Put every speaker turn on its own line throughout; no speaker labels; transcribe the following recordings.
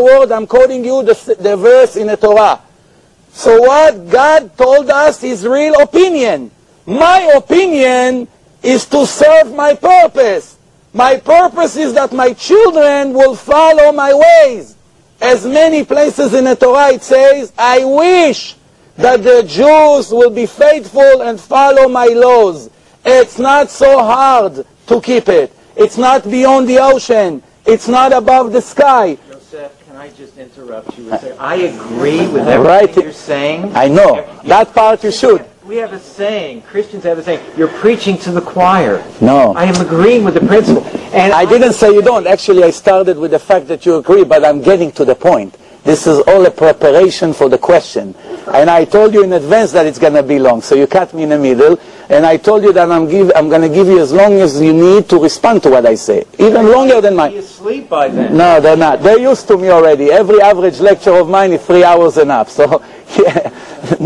the word, I'm quoting you the verse in the Torah. So what God told us is real opinion. My opinion is to serve my purpose. My purpose is that my children will follow my ways. As many places in the Torah it says, I wish that the Jews will be faithful and follow my laws. It's not so hard to keep it. It's not beyond the ocean. It's not above the sky.
Yosef, can I just interrupt you and say, I agree with everything you're saying.
I know. That part you should.
We have a saying, Christians have a saying, you're preaching to the choir.
No.
I am agreeing with the principle. And
I didn't say you don't. Actually, I started with the fact that you agree, but I'm getting to the point. This is all a preparation for the question. And I told you in advance that it's going to be long, so you cut me in the middle. And I told you that I'm going to give you as long as you need to respond to what I say. Even longer than mine.
You're asleep by then.
No, they're not. They're used to me already. Every average lecture of mine is 3 hours and up. So, yeah,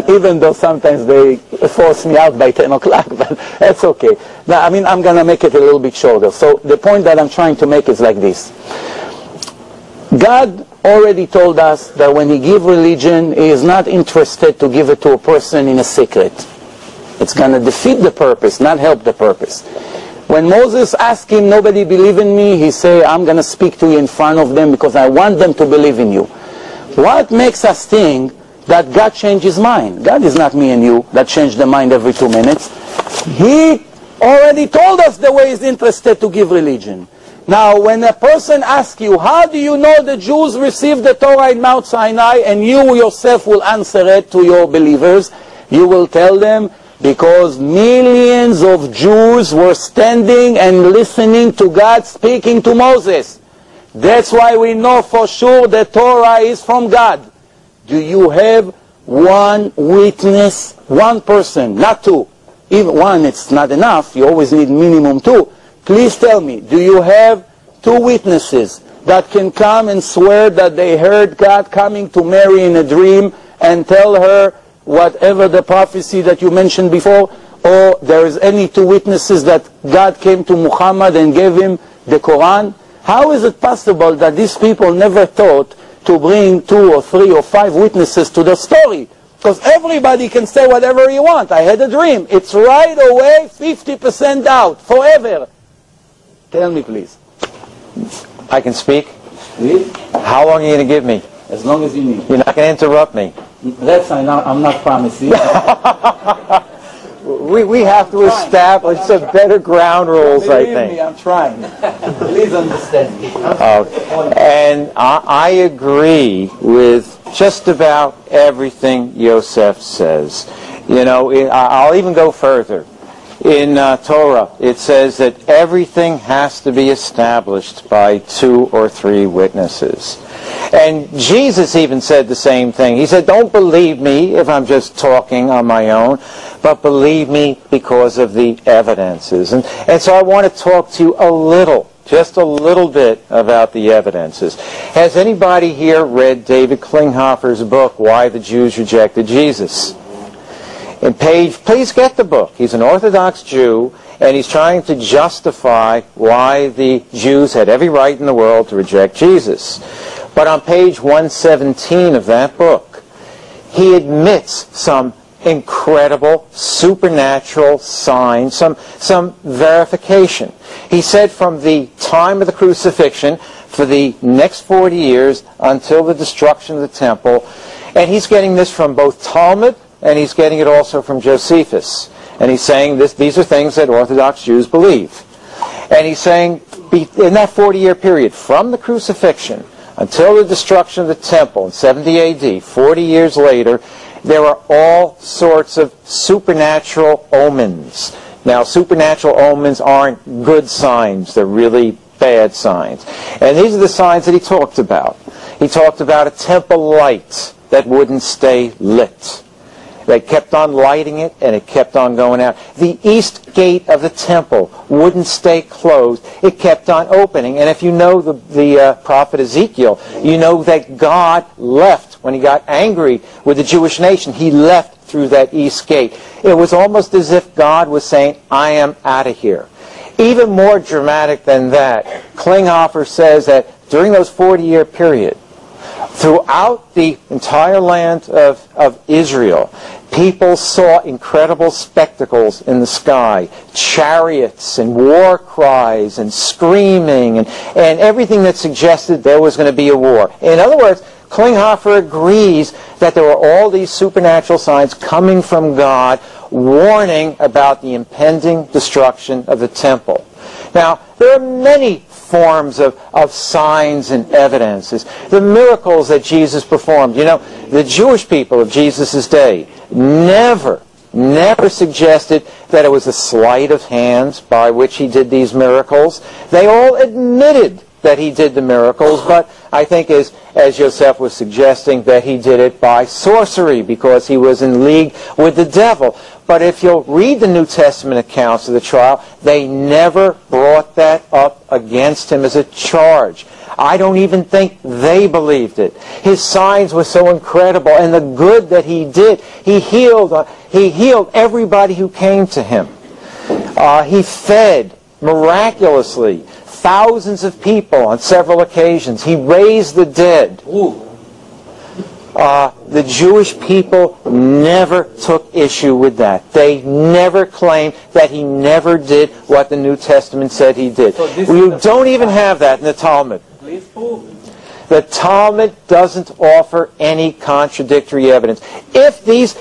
even though sometimes they force me out by 10 o'clock, but that's okay. Now, I mean, I'm going to make it a little bit shorter. So the point that I'm trying to make is like this. God already told us that when He gives religion, He is not interested to give it to a person in a secret. It's going to defeat the purpose, not help the purpose. When Moses asked him, nobody believe in me, he said, I'm going to speak to you in front of them because I want them to believe in you. What makes us think that God changed His mind? God is not me and you that change the mind every 2 minutes. He already told us the way He's interested to give religion. Now, when a person asks you, how do you know the Jews received the Torah in Mount Sinai, and you yourself will answer it to your believers, you will tell them, because millions of Jews were standing and listening to God speaking to Moses. That's why we know for sure the Torah is from God. Do you have one witness, one person, not two? Even one, it's not enough. You always need minimum two. Please tell me, do you have two witnesses that can come and swear that they heard God coming to Mary in a dream and tell her whatever the prophecy that you mentioned before, or there is any two witnesses that God came to Muhammad and gave him the Quran? How is it possible that these people never thought to bring 2 or 3 or 5 witnesses to the story? Because everybody can say whatever you want. I had a dream. It's right away 50% doubt, forever. Tell me, please.
I can speak?
Please?
How long are you going to give me?
As long as you need.
You're not going to interrupt me.
That's I'm not promising.
we have to establish some better ground rules, I think.
Believe me, I'm trying. Please understand me.
And I agree with just about everything Yosef says. You know, I'll even go further. In Torah, it says that everything has to be established by 2 or 3 witnesses. And Jesus even said the same thing. He said, don't believe me if I'm just talking on my own, but believe me because of the evidences. And so I want to talk to you a little, just a little bit about the evidences. Has anybody here read David Klinghoffer's book, Why the Jews Rejected Jesus? Please get the book. He's an Orthodox Jew, and he's trying to justify why the Jews had every right in the world to reject Jesus. But on page 117 of that book, he admits some incredible supernatural signs, some verification. He said from the time of the crucifixion for the next 40 years until the destruction of the temple, and he's getting this from both Talmud, and he's getting it also from Josephus. And he's saying these are things that Orthodox Jews believe. And he's saying in that 40-year period, from the crucifixion until the destruction of the temple in 70 A.D., 40 years later, there are all sorts of supernatural omens. Now, supernatural omens aren't good signs. They're really bad signs. And these are the signs that he talked about. He talked about a temple light that wouldn't stay lit. They kept on lighting it, and it kept on going out. The east gate of the temple wouldn't stay closed. It kept on opening. And if you know the prophet Ezekiel, you know that God left when he got angry with the Jewish nation. He left through that east gate. It was almost as if God was saying, I am out of here. Even more dramatic than that, Klinghoffer says that during those 40-year period, Throughout the entire land of Israel, people saw incredible spectacles in the sky, chariots and war cries and screaming and everything that suggested there was going to be a war. In other words, Klinghoffer agrees that there were all these supernatural signs coming from God warning about the impending destruction of the temple. Now, there are many forms of signs and evidences. The miracles that Jesus performed. You know, the Jewish people of Jesus' day never suggested that it was a sleight of hand by which he did these miracles. They all admitted that he did the miracles, but I think as Yosef was suggesting, that he did it by sorcery because he was in league with the devil. But if you'll read the New Testament accounts of the trial, they never brought that up against him as a charge. I don't even think they believed it. His signs were so incredible, and the good that he did, he healed everybody who came to him. He fed miraculously thousands of people on several occasions. He raised the dead. The Jewish people never took issue with that. They never claimed that he never did what the New Testament said he did. You don't even have that in the Talmud.
Please prove.
The Talmud doesn't offer any contradictory evidence. If these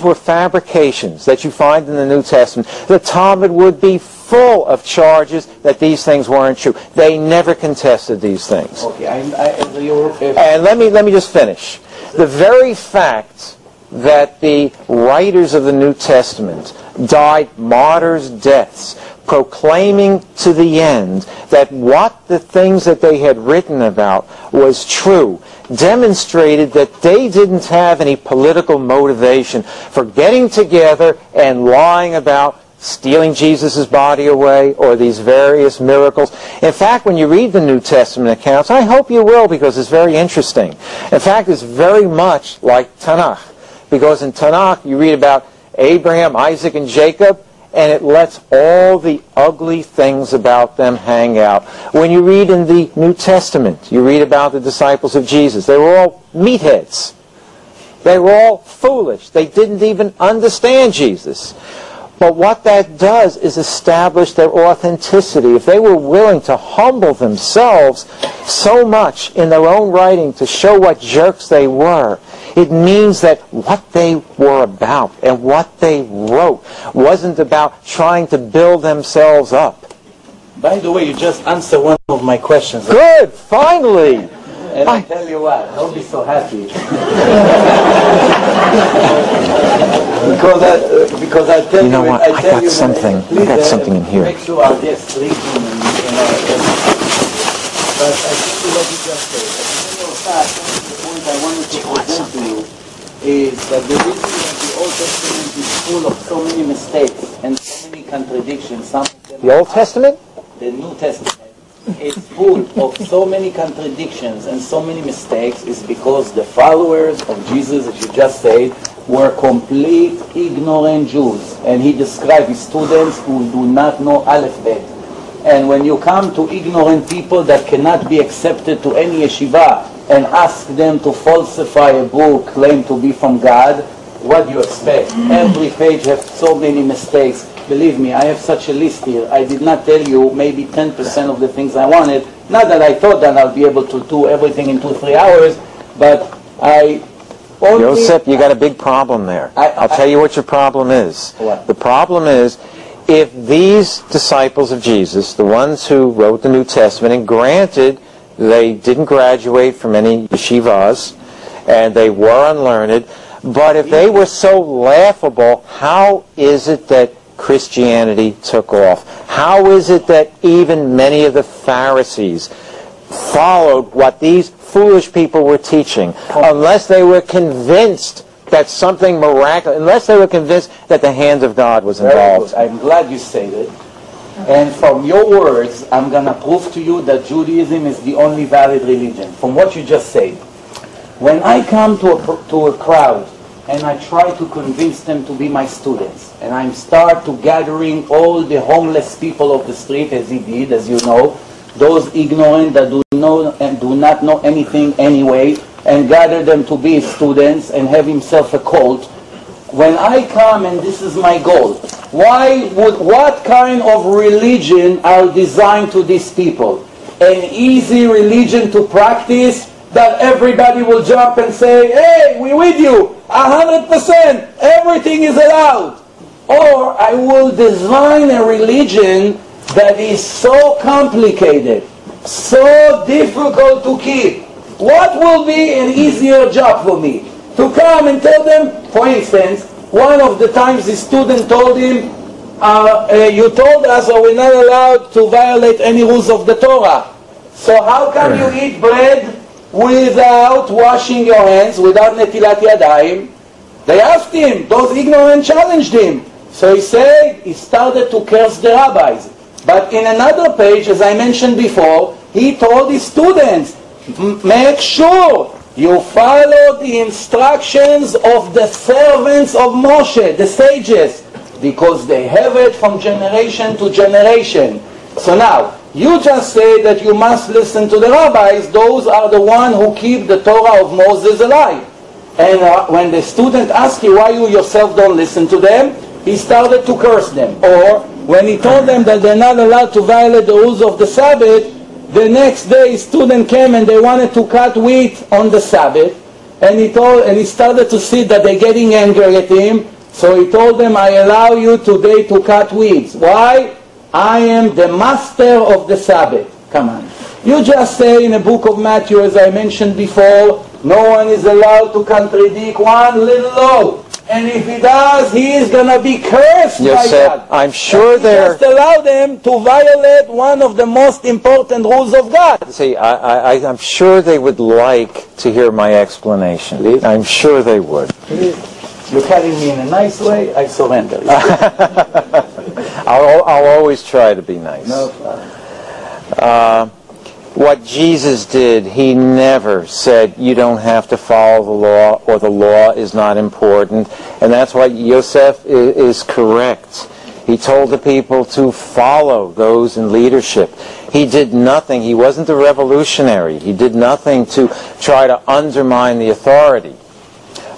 were fabrications that you find in the New Testament, the Talmud would be full of charges that these things weren't true. They never contested these things.
Okay,
And let me just finish. The very fact that the writers of the New Testament died martyrs' deaths, proclaiming to the end that what the things that they had written about was true, demonstrated that they didn't have any political motivation for getting together and lying about stealing Jesus' body away or these various miracles. In fact, when you read the New Testament accounts, I hope you will because it's very interesting. In fact, it's very much like Tanakh, because in Tanakh you read about Abraham, Isaac, and Jacob, and it lets all the ugly things about them hang out. When you read in the New Testament, you read about the disciples of Jesus. They were all meatheads. They were all foolish. They didn't even understand Jesus. But what that does is establish their authenticity. If they were willing to humble themselves so much in their own writing to show what jerks they were, it means that what they were about and what they wrote wasn't about trying to build themselves up.
by the way, you just answered one of my questions.
Good, finally.
And I tell you what, I'll be so happy. because I tell
you know what? I got
you
something. I got something in here.
Make sure our guests sleep in but I think what you just said. The point I wanted to present to you is that the reason that the Old Testament is full of so many mistakes and so many contradictions. Some of them
The Old Testament?
The New Testament is full of so many contradictions and so many mistakes is because the followers of Jesus, as you just said, were complete ignorant Jews. And he described his students who do not know alphabet. And when you come to ignorant people that cannot be accepted to any yeshiva and ask them to falsify a book claimed to be from God, what do you expect? Every page has so many mistakes. Believe me, I have such a list here. I did not tell you maybe 10% of the things I wanted. Not that I thought that I'll be able to do everything in 2-3 hours, but I only...
Yosef, you got a big problem there. I'll tell you what your problem is.
What?
The problem is, if these disciples of Jesus, the ones who wrote the New Testament, and granted they didn't graduate from any yeshivas, and they were unlearned, but if they were so laughable, how is it that Christianity took off? How is it that even many of the Pharisees followed what these foolish people were teaching, unless they were convinced that something miraculous, unless they were convinced that the hand of God was involved?
I'm glad you said it. And from your words, I'm going to prove to you that Judaism is the only valid religion. From what you just said. When I come to a crowd and I try to convince them to be my students, and I start to gathering all the homeless people of the street, as he did, as you know, those ignorant that do not know anything anyway, and gather them to be his students and have himself a cult. When I come and this is my goal, what kind of religion are designed to these people? An easy religion to practice that everybody will jump and say, hey, we're with you, 100%, everything is allowed. Or I will design a religion that is so complicated, so difficult to keep. What will be an easier job for me? To come and tell them, for instance, one of the times the student told him, you told us that we're not allowed to violate any rules of the Torah. So how come you eat bread without washing your hands, without netilat yadayim? They asked him, those ignorant challenged him. So he said, he started to curse the rabbis. But in another page, as I mentioned before, he told his students, make sure you follow the instructions of the servants of Moshe, the sages, because they have it from generation to generation. So now, you just say that you must listen to the rabbis. Those are the ones who keep the Torah of Moses alive. And when the student asks you why you yourself don't listen to them, he started to curse them. Or when he told them that they're not allowed to violate the rules of the Sabbath, the next day student came and they wanted to cut wheat on the Sabbath, and he started to see that they're getting angry at him. So he told them, I allow you today to cut weeds. Why? I am the master of the Sabbath. Come on. You just say in the book of Matthew, as I mentioned before, no one is allowed to contradict one little law. And if he does, he is going to be cursed by God.
I'm sure they're...
just allow them to violate one of the most important rules of God.
See, I'm sure they would like to hear my explanation.
Please?
I'm sure they would.
Please. You're cutting me in a nice way, I surrender.
I'll always try to be nice.
No problem.
What Jesus did, he never said you don't have to follow the law or the law is not important. And that's why Yosef is correct. He told the people to follow those in leadership. He did nothing. He wasn't a revolutionary. He did nothing to try to undermine the authority.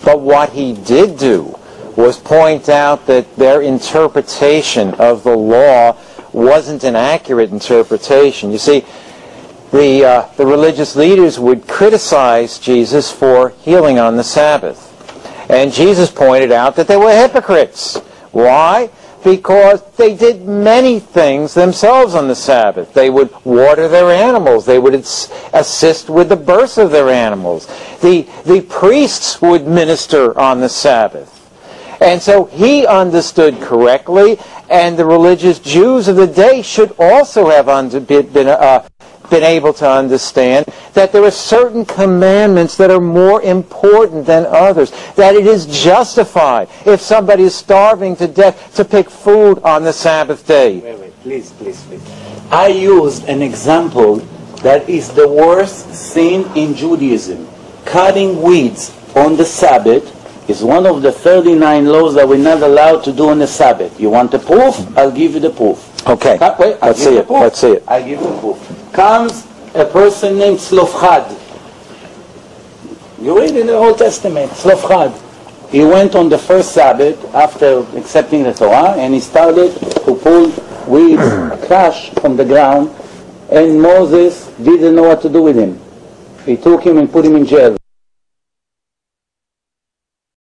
But what he did do was point out that their interpretation of the law wasn't an accurate interpretation. You see, the religious leaders would criticize Jesus for healing on the Sabbath. And Jesus pointed out that they were hypocrites. Why? Because they did many things themselves on the Sabbath. They would water their animals. They would assist with the births of their animals. The priests would minister on the Sabbath. And so he understood correctly, and the religious Jews of the day should also have been able to understand that there are certain commandments that are more important than others, that it is justified if somebody is starving to death to pick food on the Sabbath day.
Wait, please. I used an example that is the worst sin in Judaism. Cutting weeds on the Sabbath is one of the 39 laws that we're not allowed to do on the Sabbath. You want the proof? I'll give you the proof.
Okay, let's see it. Let's see it.
I give you the proof. Comes a person named Slofchad. You read in the Old Testament, Slofchad. He went on the first Sabbath after accepting the Torah, and he started to pull weeds, trash from the ground, and Moses didn't know what to do with him. He took him and put him in jail.